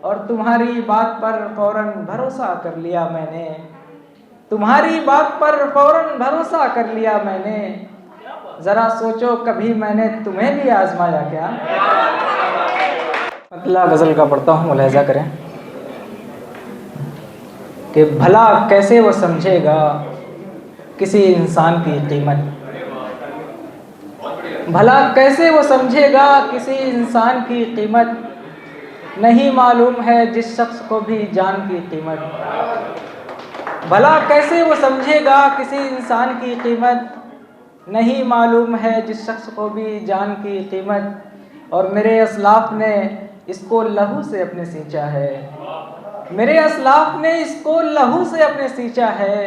اور تمہاری بات پر فوراً بھروسہ کر لیا میں نے، تمہاری بات پر فوراً بھروسہ کر لیا میں نے، ذرا سوچو کبھی میں نے تمہیں بھی آزمایا کیا؟ مطلع غزل کا پڑھتا ہوں، ملاحظہ کریں کہ بھلا کیسے وہ سمجھے گا کسی انسان کی قیمت، بھلا کیسے وہ سمجھے گا کسی انسان کی قیمت، نہیں معلوم ہے جس شخص کو بھی جان کی قیمت، بھلا کیسے وہ سمجھے گا کسی انسان کی قیمت، نہیں معلوم ہے جس شخص کو بھی جان کی قیمت، اور میرے اسلاف نے اس کو لہو سے اپنے سینچا ہے، میرے اسلاف نے اس کو لہو سے اپنے سینچا ہے،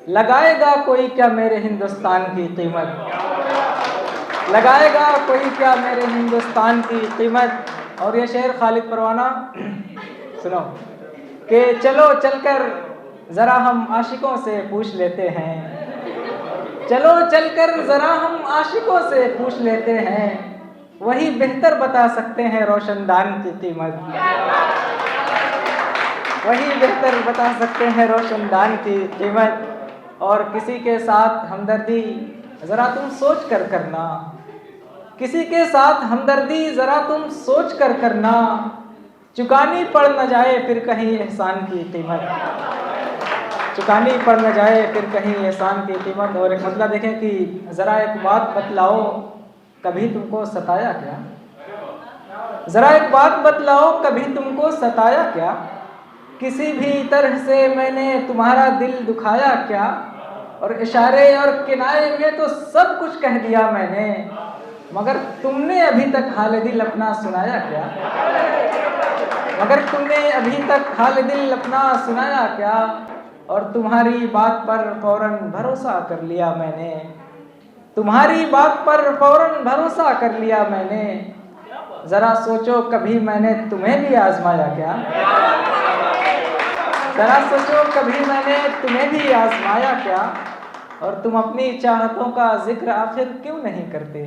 لگائے گا کوئی کیا میرے ہندوستان کی قیمت، لگائے گا کوئی کیا میرے ہندوستان کی قیمت۔ اور یہ شعر خالد پروانہ سنو کہ چلو چل کر ذرا ہم عاشقوں سے پوچھ لیتے ہیں، چلو چل کر ذرا ہم عاشقوں سے پوچھ لیتے ہیں، وہی بہتر بتا سکتے ہیں روشن دان کی قیمت، وہی بہتر بتا سکتے ہیں روشن دان کی قیمت۔ اور کسی کے ساتھ ہمدردی ذرا تم سوچ کر کرنا، کسی کے ساتھ ہمدردی ذرا تم سوچ کر کرنا، چکانی پڑ نہ جائے پھر کہیں احسان کی قیمت، چکانی پڑ نہ جائے پھر کہیں احسان کی قیمت۔ اور ایک مطلب دیکھیں کہ ذرا ایک بات بتلاؤ کبھی تم کو ستایا کیا، ذرا ایک بات بتلاؤ کبھی تم کو ستایا کیا، کسی بھی طرح سے میں نے تمہارا دل دکھایا کیا، اور اشارے اور کنائے میں تو سب کچھ کہہ دیا میں نے، مگر تم نے ابھی تک حال دل اپنا سنایا کیا، مگر تم نے ابھی تک حال دل اپنا سنایا کیا، اور تمہاری بات پر فوراً بھروسہ کر لیا میں نے، تمہاری بات پر فوراً بھروسہ کر لیا میں نے، ذرا سوچو کبھی میں نے تمہیں بھی آزمایا کیا، ذرا سوچو کبھی میں نے تمہیں بھی آزمایا کیا، اور تم اپنی چاہتوں کا ذکر آخر کیوں نہیں کرتے،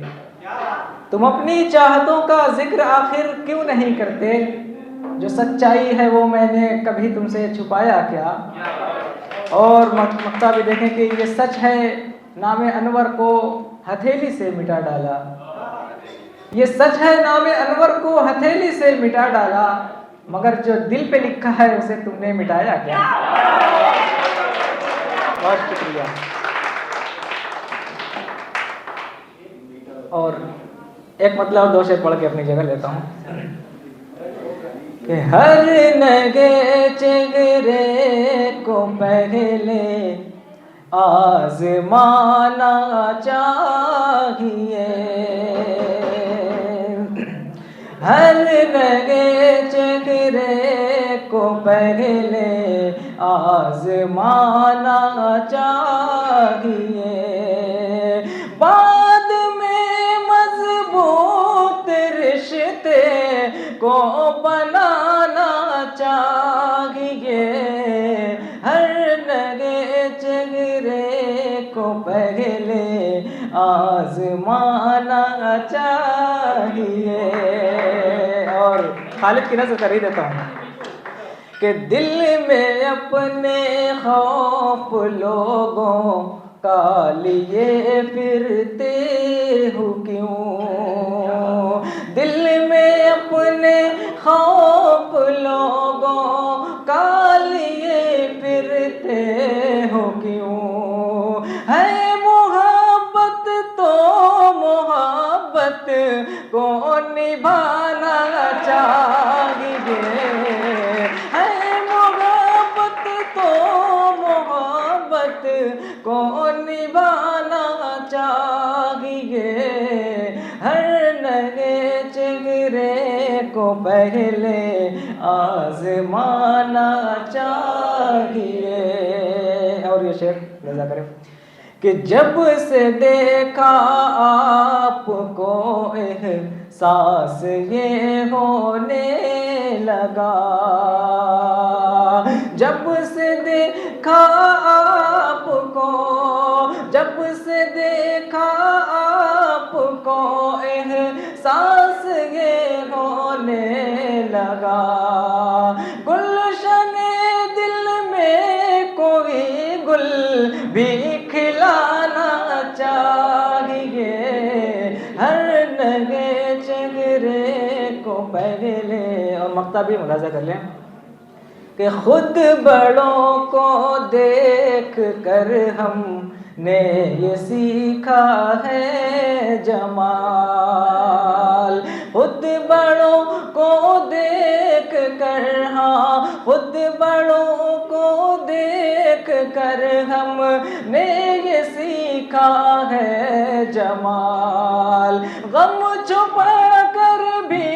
تم اپنی چاہتوں کا ذکر آخر کیوں نہیں کرتے، جو سچائی ہے وہ میں نے کبھی تم سے چھپایا کیا۔ اور مقطع بھی دیکھیں کہ یہ سچ ہے نام انور کو ہتھیلی سے مٹا ڈالا، یہ سچ ہے نام انور کو ہتھیلی سے مٹا ڈالا، مگر جو دل پہ لکھا ہے اسے تم نے مٹایا کیا۔ بہت شکریہ۔ اور ایک مطلب دو شعر پڑھ کے اپنی جگہ لیتا ہوں کہ ہر نگے چہرے کو پہلے آزمانا چاہیے، ہر نگے چہرے کو پہلے آزمانا چاہیے، بعد میں مضبوط رشتے کو بنانا چاہیے، ہر نگے چہرے کو پہلے آزمانا چاہیے۔ اور خالد کی نظر کر ہی دیتا ہوں کہ دل میں اپنے خوف لوگوں کا لیے پھرتے ہو کیوں، دل میں اپنے خوف لوگوں کا لیے پھرتے ہو کیوں، ہے محبت تو محبت کو نبھانا چاہیے، ہے محبت تو محبت کو نبھانا چاہیے، ہر نگے چہرے کو پہلے آزمانا چاہیے۔ اور یہ شعر رضا کرے کہ جب سے دیکھا آپ کو احساس یہ ہونے لگا، جب سے دیکھا آپ کو، جب سے دیکھا آپ کو احساس یہ ہونے لگا، گلشن دل میں کوئی گل بھی کھلانا چاہیے، ہر نگے چہرے کو پہلے، اور مقطع بھی ملاحظہ کر لیں کہ خود بڑوں کو دیکھ کر ہم نے یہ سیکھا ہے جمال، خود بڑوں کو دیکھ کر، ہاں خود بڑوں کو دیکھ کر ہم نے یہ سیکھا ہے جمال، غم چھپا کر بھی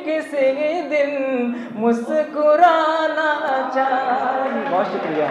کسی دن مسکرانا چاہیے۔ بہت شکریہ۔